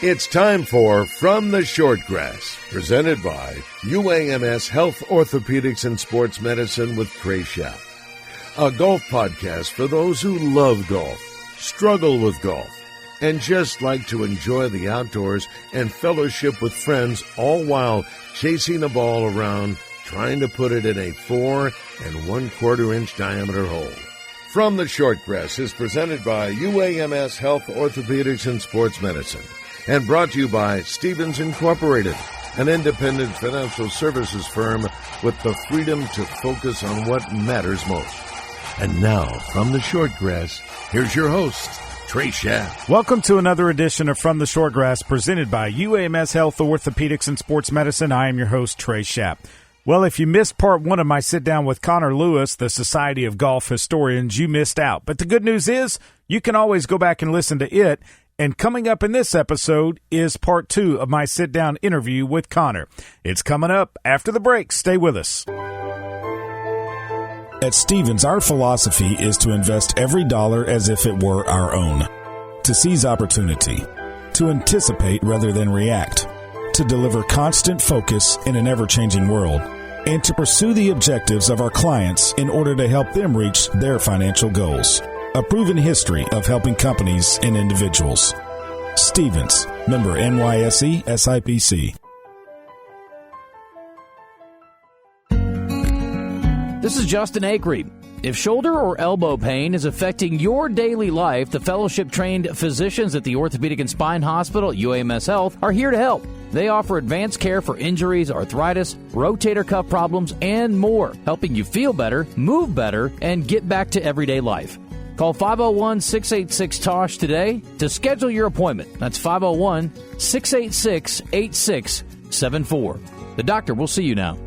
It's time for From the Shortgrass, presented by UAMS Health, Orthopedics, and Sports Medicine with Trey Schaap. A golf podcast for those who love golf, struggle with golf, and just like to enjoy the outdoors and fellowship with friends, all while chasing a ball around, trying to put it in a 4 1/4 inch diameter hole. From the Shortgrass is presented by UAMS Health, Orthopedics, and Sports Medicine, and brought to you by Stevens Incorporated, an independent financial services firm with the freedom to focus on what matters most. And now, from the Shortgrass, here's your host, Trey Schaap. Welcome to another edition of From the Shortgrass, presented by UAMS Health, Orthopedics, and Sports Medicine. I am your host, Trey Schaap. Well, if you missed part one of my sit-down with Connor Lewis, the Society of Golf Historians, you missed out. But the good news is you can always go back and listen to it. And coming up in this episode is part 2 of my sit-down interview with Connor. It's coming up after the break. Stay with us. At Stevens, our philosophy is to invest every dollar as if it were our own, to seize opportunity, to anticipate rather than react, to deliver constant focus in an ever-changing world, and to pursue the objectives of our clients in order to help them reach their financial goals. A proven history of helping companies and individuals. Stevens, member NYSE, SIPC. This is Justin Acree. If shoulder or elbow pain is affecting your daily life, the fellowship-trained physicians at the Orthopedic and Spine Hospital at UAMS Health are here to help. They offer advanced care for injuries, arthritis, rotator cuff problems, and more, helping you feel better, move better, and get back to everyday life. Call 501-686-TOSH today to schedule your appointment. That's 501-686-8674. The doctor will see you now.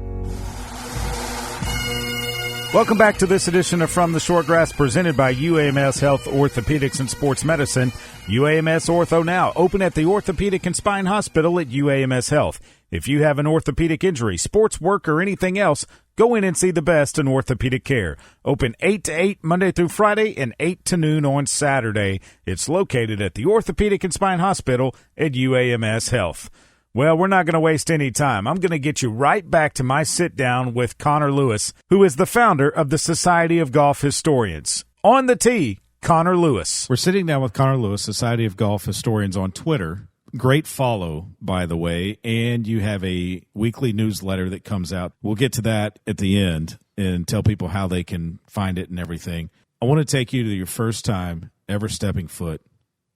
Welcome back to this edition of From the Shortgrass, presented by UAMS Health, Orthopedics, and Sports Medicine. UAMS Ortho Now, open at the Orthopedic and Spine Hospital at UAMS Health. If you have an orthopedic injury, sports work, or anything else, go in and see the best in orthopedic care. Open 8 to 8 Monday through Friday and 8 to noon on Saturday. It's located at the Orthopedic and Spine Hospital at UAMS Health. Well, we're not going to waste any time. I'm going to get you right back to my sit-down with Connor Lewis, who is the founder of the Society of Golf Historians. On the tee, Connor Lewis. We're sitting down with Connor Lewis, Society of Golf Historians on Twitter. Great follow, by the way, and you have a weekly newsletter that comes out. We'll get to that at the end and tell people how they can find it and everything. I want to take you to your first time ever stepping foot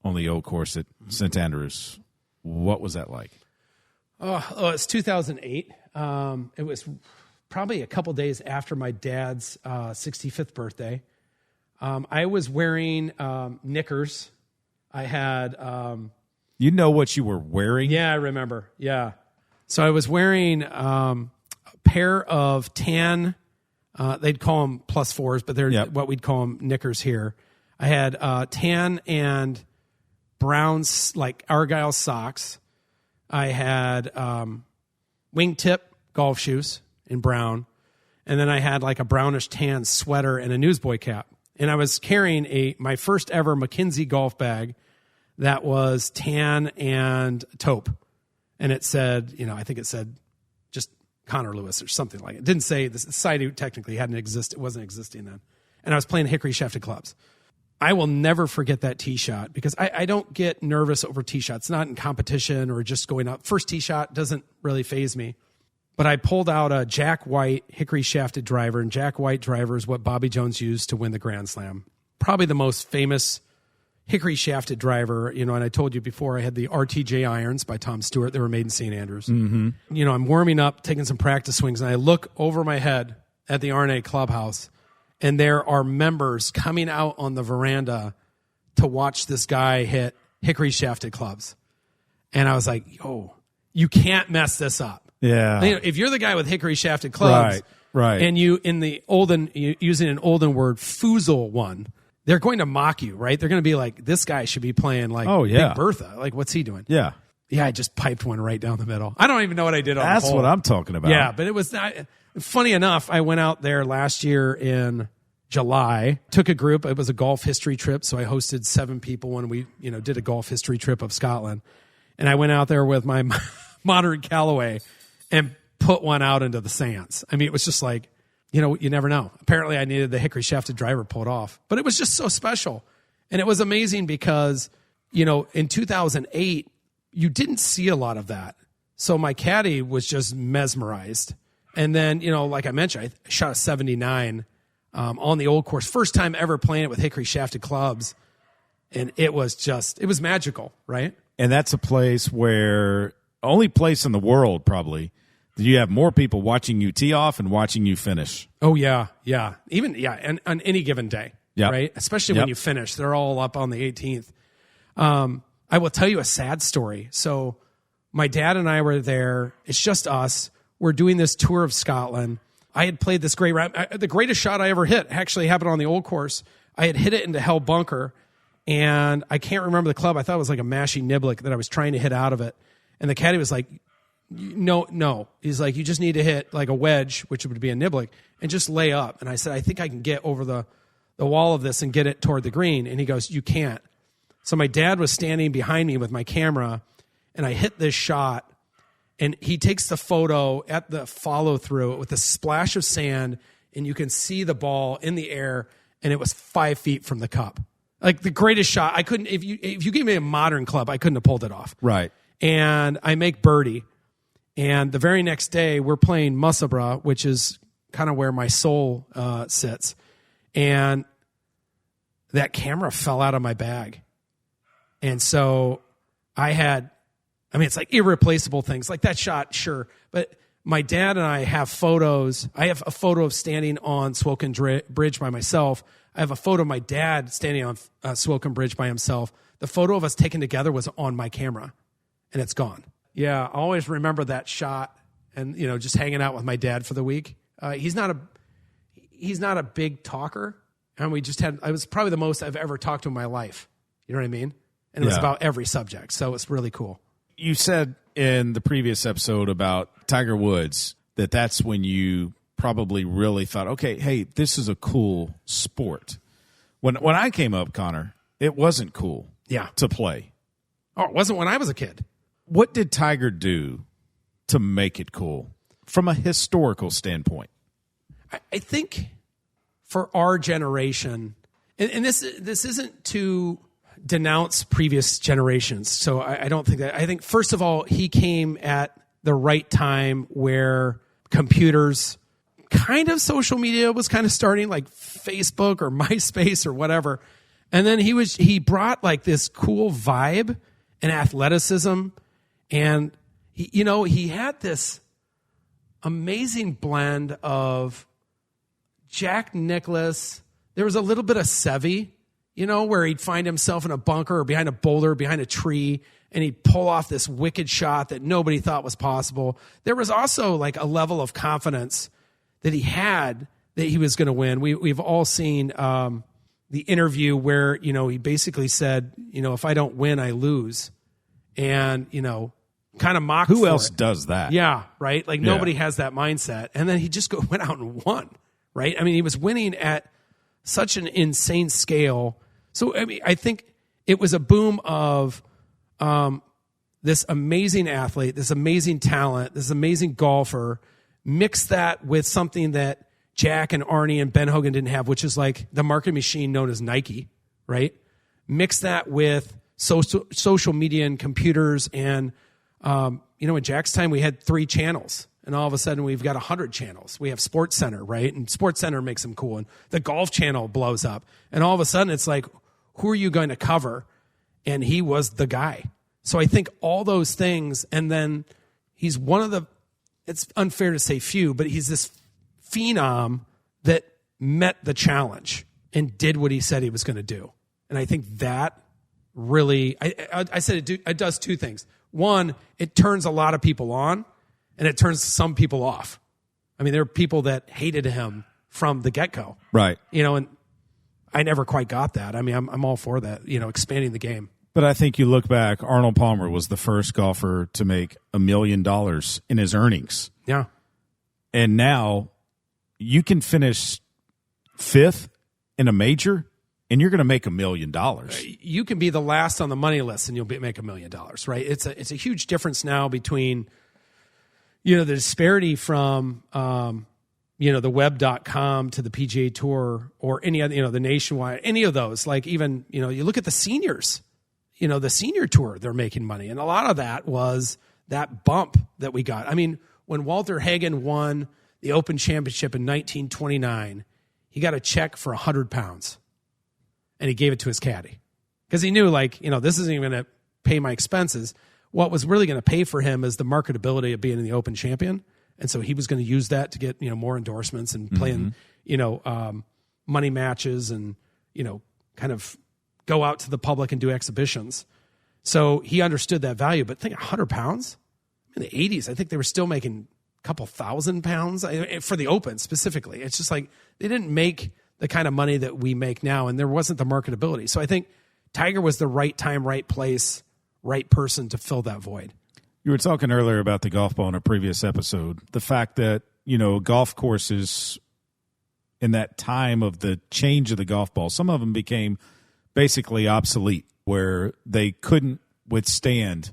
on the old course at St. Andrews. What was that like? Oh, it's 2008. It was probably a couple days after my dad's 65th birthday. I was wearing knickers. I had... You know what you were wearing? Yeah, I remember. Yeah. So I was wearing a pair of tan, they'd call them +4s, but they're what we'd call them knickers here. I had tan and brown, like Argyle socks. I had wingtip golf shoes in brown. And then I had like a brownish tan sweater and a newsboy cap. And I was carrying my first ever McKinsey golf bag that was tan and taupe. And it said, I think it said just Connor Lewis or something like it. It didn't say the society technically it wasn't existing then. And I was playing hickory shafted clubs. I will never forget that tee shot because I don't get nervous over tee shots, not in competition or just going up. First tee shot doesn't really faze me. But I pulled out a Jack White hickory shafted driver, and Jack White driver is what Bobby Jones used to win the Grand Slam. Probably the most famous hickory shafted driver, and I told you before I had the RTJ irons by Tom Stewart. They were made in St. Andrews. Mm-hmm. I'm warming up, taking some practice swings, and I look over my head at the R&A clubhouse, and there are members coming out on the veranda to watch this guy hit hickory shafted clubs. And I was like, you can't mess this up. Yeah. If you're the guy with hickory shafted clubs, right, and you using an olden word, foozle one, they're going to mock you, right? They're going to be like, this guy should be playing like Big Bertha. Like, what's he doing? Yeah. Yeah, I just piped one right down the middle. I don't even know what I did on the hole. That's what I'm talking about. Yeah, but it was not. Funny enough, I went out there last year in July, took a group. It was a golf history trip, so I hosted 7 people when we, did a golf history trip of Scotland. And I went out there with my modern Callaway and put one out into the sands. I mean, it was just like, you never know. Apparently I needed the hickory shafted driver pulled off, but it was just so special. And it was amazing because, in 2008, you didn't see a lot of that. So my caddy was just mesmerized. And then, like I mentioned, I shot a 79 on the old course. First time ever playing it with hickory shafted clubs. And it was magical, right? And that's a place where, only place in the world probably, that you have more people watching you tee off and watching you finish. Oh, yeah. And on any given day, right? Especially when you finish. They're all up on the 18th. I will tell you a sad story. So my dad and I were there. It's just us. We're doing this tour of Scotland. I had played this great round. The greatest shot I ever hit actually happened on the old course. I had hit it into Hell Bunker. And I can't remember the club. I thought it was like a Mashy Niblick that I was trying to hit out of it. And the caddy was like, no. He's like, you just need to hit like a wedge, which would be a Niblick, and just lay up. And I said, I think I can get over the wall of this and get it toward the green. And he goes, you can't. So my dad was standing behind me with my camera, and I hit this shot. And he takes the photo at the follow through with a splash of sand, and you can see the ball in the air, and it was 5 feet from the cup. Like the greatest shot. I couldn't, if you gave me a modern club, I couldn't have pulled it off. Right. And I make birdie. And the very next day we're playing Musselburgh, which is kind of where my soul sits. And that camera fell out of my bag. And so it's like irreplaceable things like that shot. Sure. But my dad and I have photos. I have a photo of standing on Swoken Bridge by myself. I have a photo of my dad standing on Swoken Bridge by himself. The photo of us taken together was on my camera, and it's gone. Yeah, I always remember that shot, and just hanging out with my dad for the week. He's not a big talker, and I was probably the most I've ever talked to in my life. You know what I mean? And it was about every subject, so it's really cool. You said in the previous episode about Tiger Woods that that's when you probably really thought, okay, hey, this is a cool sport. When I came up, Connor, it wasn't cool to play. Oh, it wasn't when I was a kid. What did Tiger do to make it cool from a historical standpoint? I think for our generation, and this isn't to denounce previous generations, so I don't think that. I think, first of all, he came at the right time where computers, kind of social media was kind of starting, like Facebook or MySpace or whatever. And then he brought like this cool vibe and athleticism. And he had this amazing blend of Jack Nicklaus. There was a little bit of Seve, where he'd find himself in a bunker or behind a boulder, behind a tree, and he'd pull off this wicked shot that nobody thought was possible. There was also like a level of confidence that he had that he was going to win. We've all seen the interview where, he basically said, if I don't win, I lose. And, kind of mocked Who else does that? Yeah, right? Like nobody has that mindset. And then he just went out and won, right? I mean, he was winning at such an insane scale. So, I think it was a boom of this amazing athlete, this amazing talent, this amazing golfer. Mix that with something that Jack and Arnie and Ben Hogan didn't have, which is like the marketing machine known as Nike, right? Mix that with social media and computers. And, in Jack's time, we had 3 channels. And all of a sudden, we've got 100 channels. We have Sports Center, right? And Sports Center makes them cool. And the Golf Channel blows up. And all of a sudden, it's like, who are you going to cover? And he was the guy. So I think all those things, and then he's one of the, it's unfair to say few, but he's this phenom that met the challenge and did what he said he was going to do. And I think that really, I said it does 2 things. One, it turns a lot of people on, and it turns some people off. I mean, there are people that hated him from the get-go. Right. And I never quite got that. I mean, I'm all for that, expanding the game. But I think you look back, Arnold Palmer was the first golfer to make $1 million in his earnings. Yeah. And now you can finish 5th in a major and you're going to make $1 million. You can be the last on the money list and you'll make $1 million, right? It's a huge difference now between, the disparity from, the web.com to the PGA Tour or any other, the Nationwide, any of those. Like even, you look at the seniors, the senior tour, they're making money. And a lot of that was that bump that we got. I mean, when Walter Hagen won the Open Championship in 1929, he got a check for 100 pounds and he gave it to his caddy because he knew this isn't even going to pay my expenses. What was really going to pay for him is the marketability of being in the Open champion. And so he was going to use that to get, more endorsements and playing, money matches and, kind of go out to the public and do exhibitions. So he understood that value. But think 100 pounds in the 80s, I think they were still making a couple £1,000 for the Open specifically. It's just like they didn't make the kind of money that we make now, and there wasn't the marketability. So I think Tiger was the right time, right place, right person to fill that void. You were talking earlier about the golf ball in a previous episode. The fact that, golf courses in that time of the change of the golf ball, some of them became basically obsolete where they couldn't withstand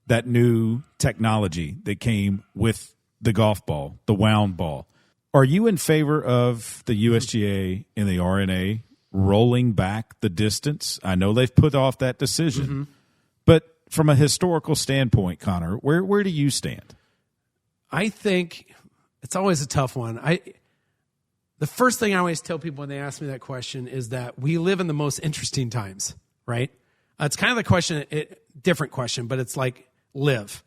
that new technology that came with the golf ball, the wound ball. Are you in favor of the USGA and the R&A rolling back the distance? I know they've put off that decision, but from a historical standpoint, Connor, where do you stand? I think it's always a tough one. The first thing I always tell people when they ask me that question is that we live in the most interesting times, right? It's kind of the question, different question, but it's like live,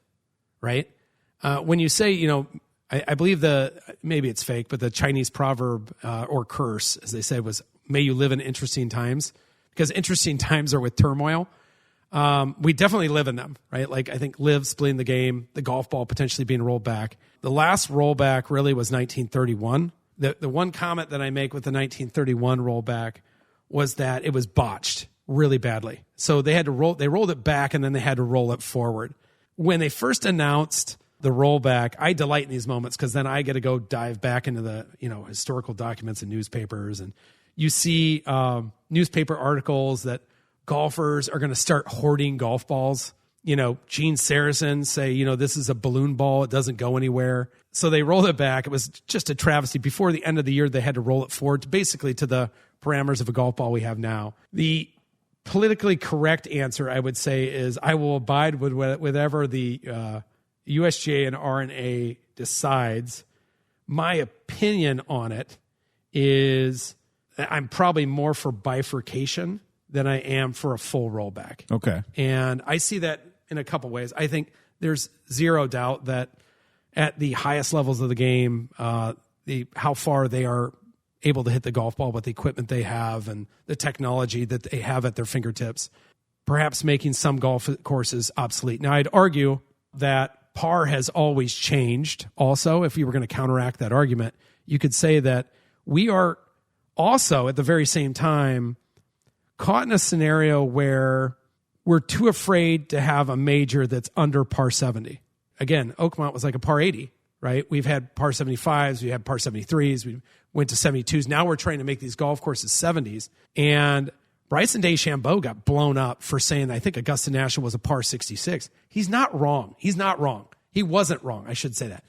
right? When you say, I believe maybe it's fake, but the Chinese proverb or curse, as they said, was, may you live in interesting times, because interesting times are with turmoil. We definitely live in them, right? Like I think live splitting the game, the golf ball potentially being rolled back. The last rollback really was 1931. The one comment that I make with the 1931 rollback was that it was botched really badly. So they rolled it back and then they had to roll it forward. When they first announced the rollback, I delight in these moments because then I get to go dive back into the, historical documents and newspapers. And you see newspaper articles that golfers are going to start hoarding golf balls. Gene Saracen say, this is a balloon ball. It doesn't go anywhere. So they rolled it back. It was just a travesty. Before the end of the year, they had to roll it forward to basically to the parameters of a golf ball we have now. The politically correct answer, I would say, is I will abide with whatever the USGA and R&A decides. My opinion on it is I'm probably more for bifurcation than I am for a full rollback. Okay. And I see that in a couple ways. I think there's zero doubt that at the highest levels of the game, how far they are able to hit the golf ball with the equipment they have and the technology that they have at their fingertips, perhaps making some golf courses obsolete. Now, I'd argue that par has always changed also. If you were going to counteract that argument, you could say that we are also at the very same time caught in a scenario where we're too afraid to have a major that's under par 70. Again, Oakmont was like a par 80, right? We've had par 75s, we had par 73s, we went to 72s. Now we're trying to make these golf courses 70s. And Bryson DeChambeau got blown up for saying, I think Augusta National was a par 66. He's not wrong. He wasn't wrong. I should say that.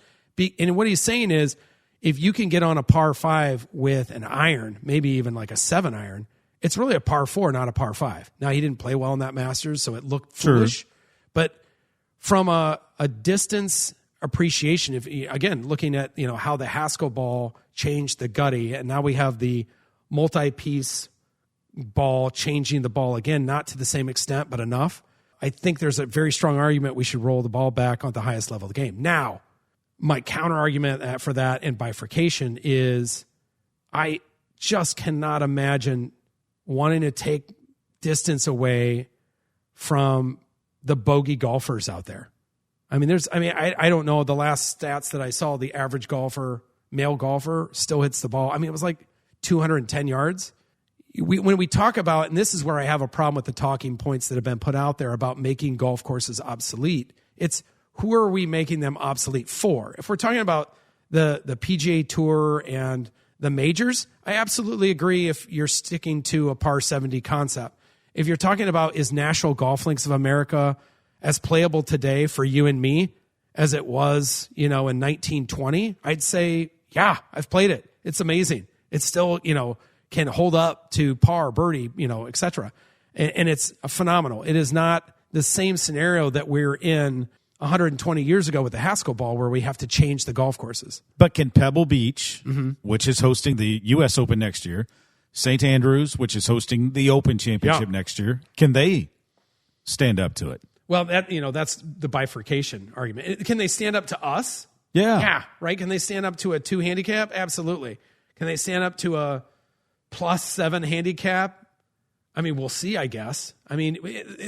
And what he's saying is, if you can get on a par 5 with an iron, maybe even like a 7 iron, it's really a par 4, not a par 5. Now, he didn't play well in that Masters, so it looked foolish. But from a distance appreciation, again, looking at how the Haskell ball changed the gutty, and now we have the multi-piece ball changing the ball again, not to the same extent, but enough. I think there's a very strong argument we should roll the ball back on the highest level of the game. Now, my counter argument for that and bifurcation is I just cannot imagine wanting to take distance away from the bogey golfers out there. I don't know the last stats that I saw. The average male golfer still hits the ball. It was like 210 yards. When we talk about, and this is where I have a problem with the talking points that have been put out there about making golf courses obsolete. It's who are we making them obsolete for? If we're talking about the PGA Tour and the majors, I absolutely agree if you're sticking to a par 70 concept. If you're talking about is National Golf Links of America as playable today for you and me as it was, in 1920, I'd say, yeah, I've played it. It's amazing. It's still, can hold up to par, birdie, et cetera. And it's phenomenal. It is not the same scenario that we're in 120 years ago with the Haskell ball where we have to change the golf courses. But can Pebble Beach, which is hosting the U.S. Open next year, St. Andrews, which is hosting the Open Championship next year, can they stand up to it? Well, that's the bifurcation argument. Can they stand up to us? Yeah, right. Can they stand up to a 2 handicap? Absolutely. Can they stand up to a +7 handicap? I mean, we'll see, I guess. I mean,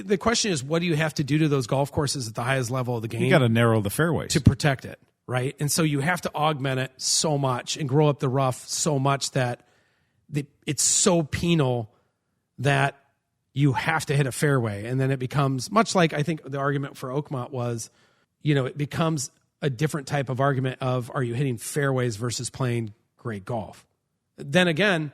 the question is, what do you have to do to those golf courses at the highest level of the game? You got to narrow the fairways to protect it, right? And so you have to augment it so much and grow up the rough so much that it's so penal that you have to hit a fairway. And then it becomes much like, I think the argument for Oakmont was, it becomes a different type of argument of, are you hitting fairways versus playing great golf? Then again,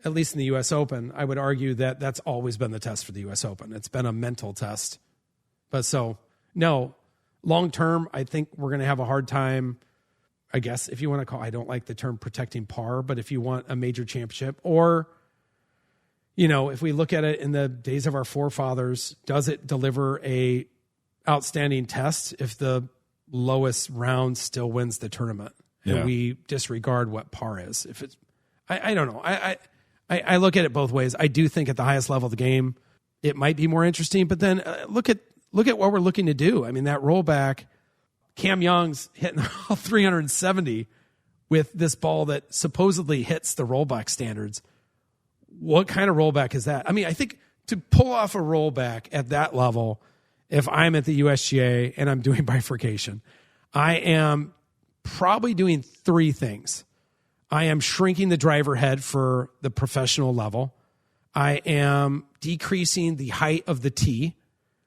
at least in the U.S. Open, I would argue that that's always been the test for the U.S. Open. It's been a mental test. But so, no, long term, I think we're going to have a hard time, I guess, if you want to call, I don't like the term protecting par, but if you want a major championship, or, if we look at it in the days of our forefathers, does it deliver a outstanding test if the lowest round still wins the tournament? Yeah. And we disregard what par is. If it's, I don't know. I look at it both ways. I do think at the highest level of the game, it might be more interesting, but then look at what we're looking to do. I mean, that rollback, Cam Young's hitting 370 with this ball that supposedly hits the rollback standards. What kind of rollback is that? I mean, I think to pull off a rollback at that level, if I'm at the USGA and I'm doing bifurcation, I am probably doing 3 things. I am shrinking the driver head for the professional level. I am decreasing the height of the tee.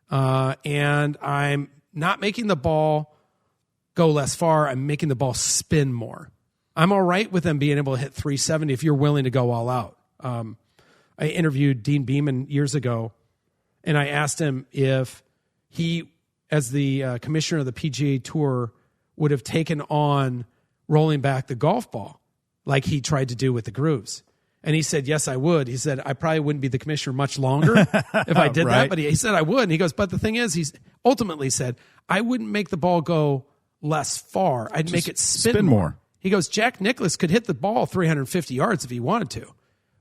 And I'm not making the ball go less far. I'm making the ball spin more. I'm all right with them being able to hit 370 if you're willing to go all out. I interviewed Dean Beeman years ago, and I asked him if he, as the commissioner of the PGA Tour, would have taken on rolling back the golf ball like he tried to do with the grooves. And he said, yes, I would. He said, I probably wouldn't be the commissioner much longer if I did that. But he said I would. And he goes, but the thing is, he's ultimately said, I wouldn't make the ball go less far. I'd just make it spin more. He goes, Jack Nicklaus could hit the ball 350 yards if he wanted to.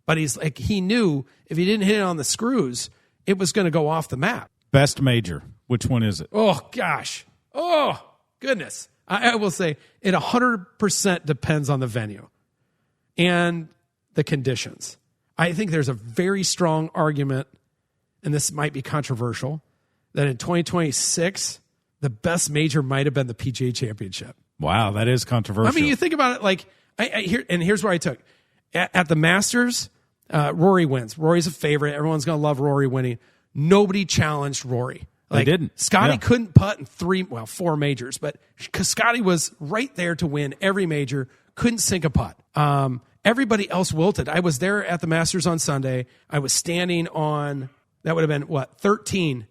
But he's like, he knew if he didn't hit it on the screws, it was going to go off the map. Best major. Which one is it? Oh, gosh. Oh, goodness. I will say it 100% depends on the venue and the conditions. I think there's a very strong argument, and this might be controversial, that in 2026, the best major might have been the PGA Championship. Wow, that is controversial. I mean, you think about it like, here's where I took. At the Masters, Rory wins. Rory's a favorite. Everyone's going to love Rory winning. Nobody challenged Rory. They didn't. Scotty couldn't putt in 4 majors, but Scotty was right there to win every major, couldn't sink a putt. Everybody else wilted. I was there at the Masters on Sunday. I was standing on, that would have been, 13,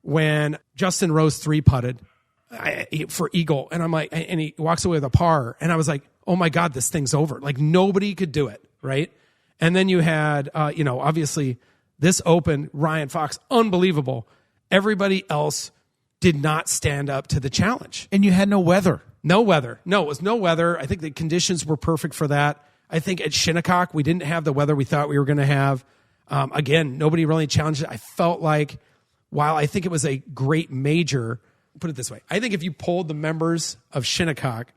when Justin Rose 3-putted for eagle. And I'm like, and he walks away with a par. And I was like, oh my God, this thing's over. Like nobody could do it, right? And then you had, obviously this Open, Ryan Fox, unbelievable. Everybody else did not stand up to the challenge. And you had no weather. No weather. No, it was no weather. I think the conditions were perfect for that. I think at Shinnecock, we didn't have the weather we thought we were going to have. Again, nobody really challenged it. I felt like, while I think it was a great major, put it this way, I think if you polled the members of Shinnecock,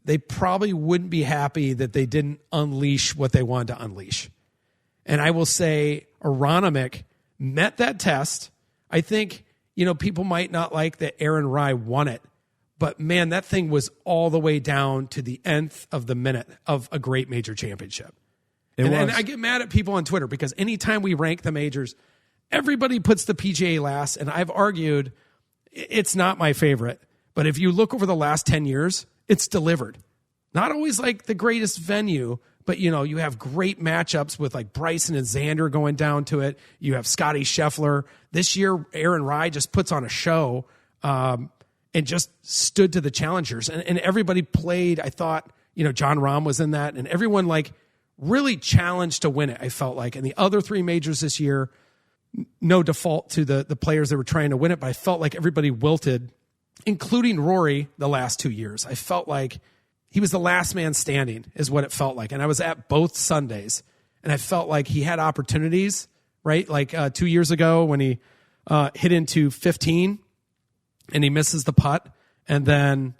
they probably wouldn't be happy that they didn't unleash what they wanted to unleash. And I will say Aronimik met that test. I think, people might not like that Aaron Rye won it, but man, that thing was all the way down to the nth of the minute of a great major championship. And I get mad at people on Twitter because anytime we rank the majors, everybody puts the PGA last, and I've argued it's not my favorite. But if you look over the last 10 years, it's delivered. Not always like the greatest venue, But, you have great matchups with like Bryson and Xander going down to it. You have Scotty Scheffler. This year, Aaron Rai just puts on a show and just stood to the challengers. And everybody played. I thought, John Rahm was in that. And everyone like really challenged to win it, I felt like. And the other 3 majors this year, no default to the players that were trying to win it, but I felt like everybody wilted, including Rory the last 2 years. I felt like he was the last man standing is what it felt like. And I was at both Sundays, and I felt like he had opportunities, right? Like 2 years ago when he hit into 15 and he misses the putt and then,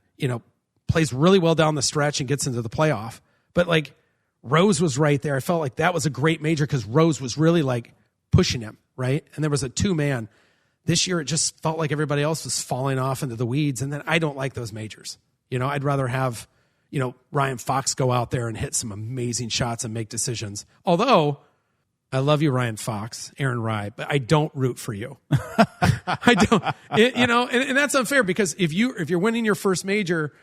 plays really well down the stretch and gets into the playoff. But like Rose was right there. I felt like that was a great major because Rose was really like pushing him, right? And there was a 2-man. This year it just felt like everybody else was falling off into the weeds. And then I don't like those majors. I'd rather have Ryan Fox go out there and hit some amazing shots and make decisions. Although I love you, Ryan Fox, Aaron Rai, but I don't root for you. I don't, and that's unfair because if you're winning your first major,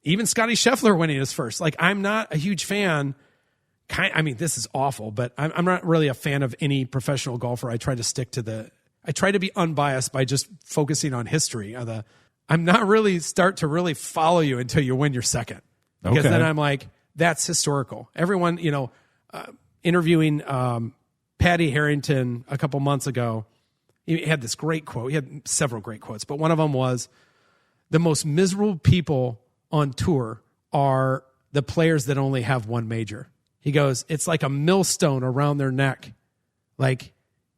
even Scotty Scheffler winning his first, like I'm not a huge fan. This is awful, but I'm not really a fan of any professional golfer. I try to be unbiased by just focusing on history. I'm not really start to really follow you until you win your second. Because then I'm like, that's historical. Everyone, interviewing Patty Harrington a couple months ago, he had this great quote. He had several great quotes, but one of them was, the most miserable people on tour are the players that only have one major. He goes, it's like a millstone around their neck. Like,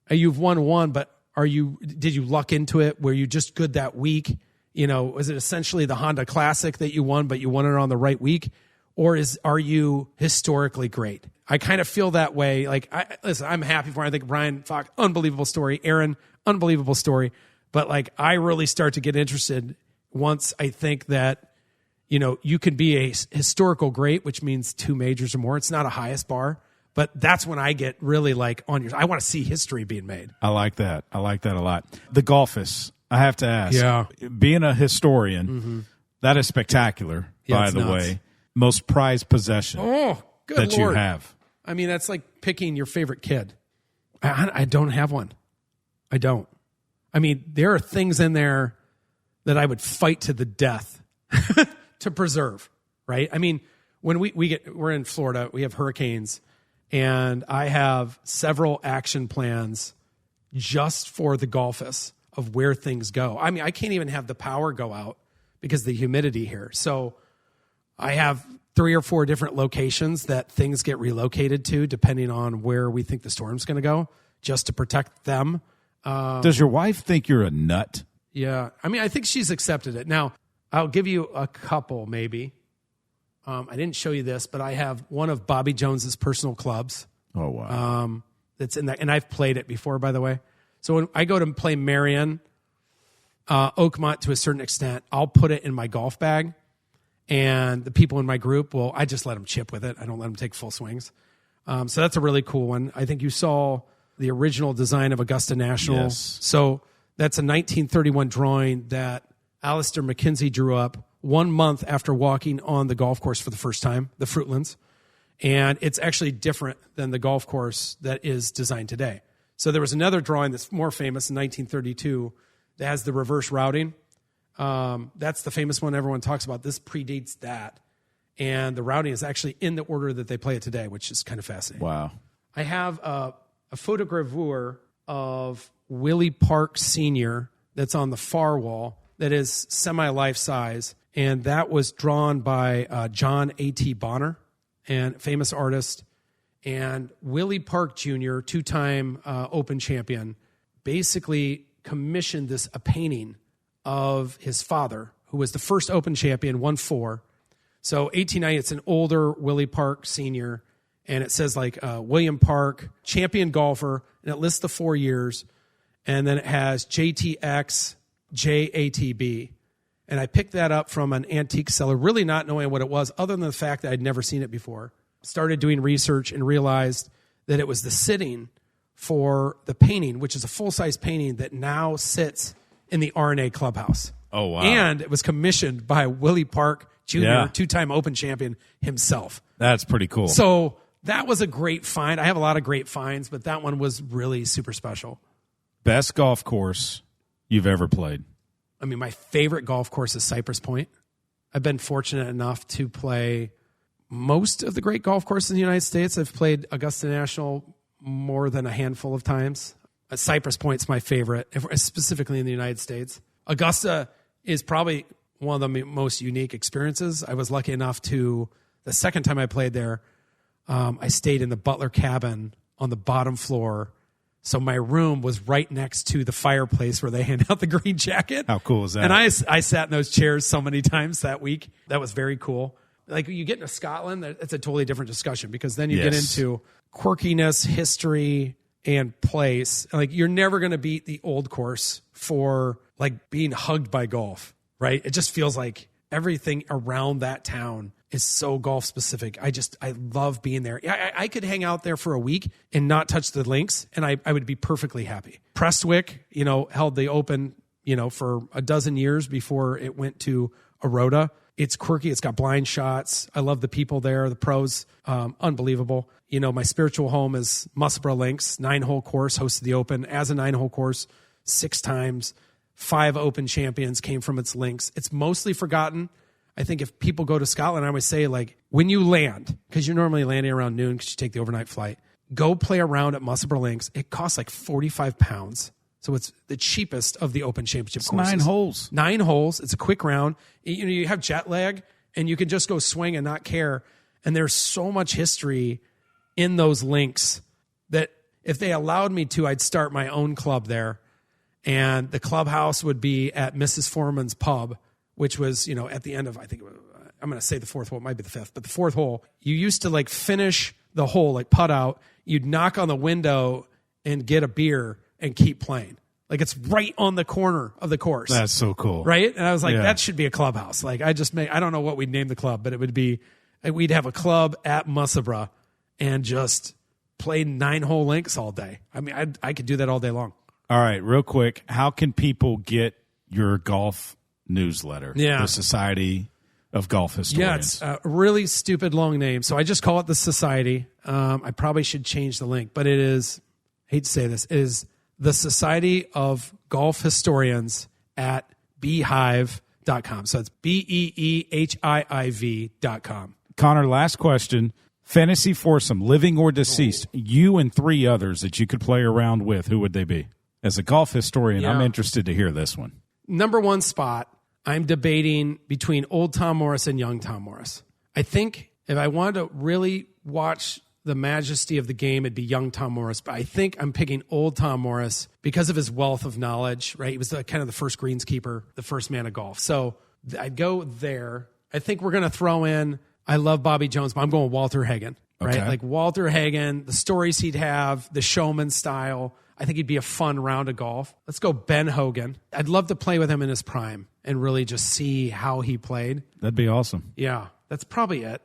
you've won one, but did you luck into it? Were you just good that week? Was it essentially the Honda Classic that you won, but you won it on the right week? Or are you historically great? I kind of feel that way. Like, I'm happy for him. I think Ryan Fox, unbelievable story. Aaron, unbelievable story. But like, I really start to get interested once I think that, you can be a historical great, which means 2 majors or more. It's not a highest bar, but that's when I get really like I want to see history being made. I like that. I like that a lot. The golfers, I have to ask, being a historian, that is spectacular, by the way. Most prized possession that you have. I mean, that's like picking your favorite kid. I don't have one. I don't. I mean, there are things in there that I would fight to the death to preserve, right? I mean, when we're in Florida, we have hurricanes, and I have several action plans just for the golfers of where things go. I mean, I can't even have the power go out because of the humidity here. So I have 3 or 4 different locations that things get relocated to depending on where we think the storm's going to go, just to protect them. Does your wife think you're a nut? Yeah. I mean, I think she's accepted it. Now, I'll give you a couple maybe. I didn't show you this, but I have one of Bobby Jones's personal clubs. Oh, wow. That's in that, and I've played it before, by the way. So when I go to play Marion, Oakmont to a certain extent, I'll put it in my golf bag, and the people in my group I just let them chip with it. I don't let them take full swings. So that's a really cool one. I think you saw the original design of Augusta National. Yes. So that's a 1931 drawing that Alistair McKenzie drew up 1 month after walking on the golf course for the first time, the Fruitlands. And it's actually different than the golf course that is designed today. So there was another drawing that's more famous in 1932 that has the reverse routing. That's the famous one everyone talks about. This predates that. And the routing is actually in the order that they play it today, which is kind of fascinating. Wow. I have a photogravure of Willie Park Sr. that's on the far wall that is semi-life size. And that was drawn by John A.T. Bonner, and famous artist. And Willie Park Jr., 2-time Open champion, basically commissioned a painting of his father, who was the first Open champion, won 4. So 1890, it's an older Willie Park Sr., and it says like William Park, champion golfer, and it lists the 4 years, and then it has JTX, JATB. And I picked that up from an antique seller, really not knowing what it was, other than the fact that I'd never seen it before. Started doing research and realized that it was the sitting for the painting, which is a full-size painting that now sits in the R&A clubhouse. Oh, wow. And it was commissioned by Willie Park Jr., two-time Open champion himself. That's pretty cool. So that was a great find. I have a lot of great finds, but that one was really super special. Best golf course you've ever played? I mean, my favorite golf course is Cypress Point. I've been fortunate enough to play most of the great golf courses in the United States. I've played Augusta National more than a handful of times. Cypress Point's my favorite, specifically in the United States. Augusta is probably one of the most unique experiences. I was lucky enough to, the second time I played there, I stayed in the Butler cabin on the bottom floor. So my room was right next to the fireplace where they hand out the green jacket. How cool is that? And I sat in those chairs so many times that week. That was very cool. Like, you get into Scotland, it's a totally different discussion, because then you get into quirkiness, history, and place. Like, you're never going to beat the old course for like being hugged by golf, right? It just feels like everything around that town is so golf specific. I love being there. I could hang out there for a week and not touch the links, and I would be perfectly happy. Prestwick, held the Open, for a dozen years before it went to Aroda. It's quirky. It's got blind shots. I love the people there, the pros, unbelievable. My spiritual home is Musselburgh Links, 9-hole course, hosted the Open as a 9-hole course 6 times. 5 Open champions came from its links. It's mostly forgotten. I think if people go to Scotland, I always say, like, when you land, because you're normally landing around noon because you take the overnight flight, go play around at Musselburgh Links. It costs like £45. So it's the cheapest of the Open Championship courses. 9 holes. 9 holes. It's a quick round. You have jet lag, and you can just go swing and not care. And there's so much history in those links that if they allowed me to, I'd start my own club there. And the clubhouse would be at Mrs. Foreman's Pub, which was, at the end of, I think, I'm going to say the 4th hole. It might be the 5th, but the 4th hole. You used to like finish the hole, like putt out. You'd knock on the window and get a beer and keep playing. Like, it's right on the corner of the course. That's so cool. Right? And I was like, that should be a clubhouse. Like, I don't know what we'd name the club, but it would be, we'd have a club at Musselburgh and just play 9-hole links all day. I mean, I could do that all day long. All right, real quick, how can people get your golf newsletter? Yeah. The Society of Golf Historians. Yeah, it's a really stupid long name, so I just call it the Society. I probably should change the link, but it is, I hate to say this, it is the Society of Golf Historians at beehive.com. So it's BEEHIIV.com. Connor, last question. Fantasy foursome, living or deceased, you and 3 others that you could play around with, who would they be? As a golf historian, I'm interested to hear this one. Number 1 spot, I'm debating between old Tom Morris and young Tom Morris. I think if I wanted to really watch the majesty of the game, it'd be young Tom Morris. But I think I'm picking old Tom Morris because of his wealth of knowledge, right? He was kind of the first greenskeeper, the first man of golf. So I'd go there. I think we're going to throw in, I love Bobby Jones, but I'm going Walter Hagen, right? Okay. Like Walter Hagen, the stories he'd have, the showman style. I think he'd be a fun round of golf. Let's go Ben Hogan. I'd love to play with him in his prime and really just see how he played. That'd be awesome. Yeah, that's probably it,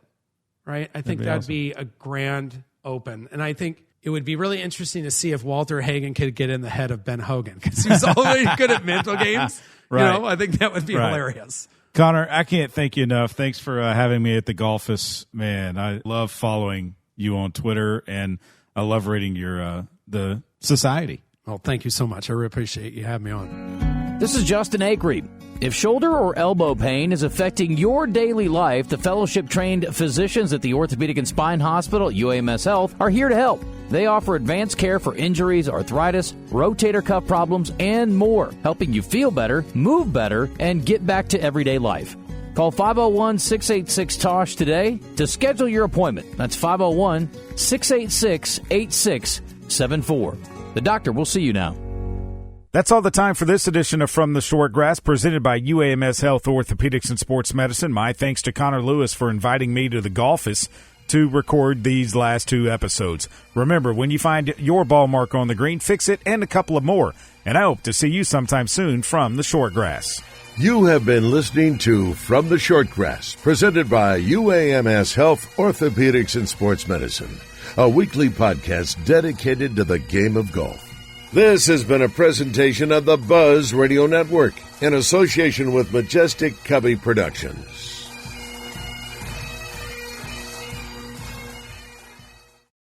right? I think that'd be a grand Open. And I think it would be really interesting to see if Walter Hagen could get in the head of Ben Hogan, because he's always good at mental games. Right. I think that would be hilarious. Connor, I can't thank you enough. Thanks for having me at the Golfus. Man, I love following you on Twitter, and I love reading your the Society. Well, thank you so much. I really appreciate you having me on. This is Justin Acree. If shoulder or elbow pain is affecting your daily life, the fellowship-trained physicians at the Orthopedic and Spine Hospital at UAMS Health are here to help. They offer advanced care for injuries, arthritis, rotator cuff problems, and more, helping you feel better, move better, and get back to everyday life. Call 501-686-TOSH today to schedule your appointment. That's 501-686-8674. The doctor will see you now. That's all the time for this edition of From the Short Grass, presented by UAMS Health Orthopedics and Sports Medicine. My thanks to Connor Lewis for inviting me to the Golfus to record these last 2 episodes. Remember, when you find your ball mark on the green, fix it and a couple of more. And I hope to see you sometime soon from the Short Grass. You have been listening to From the Short Grass, presented by UAMS Health Orthopedics and Sports Medicine, a weekly podcast dedicated to the game of golf. This has been a presentation of the Buzz Radio Network in association with Majestic Cubby Productions.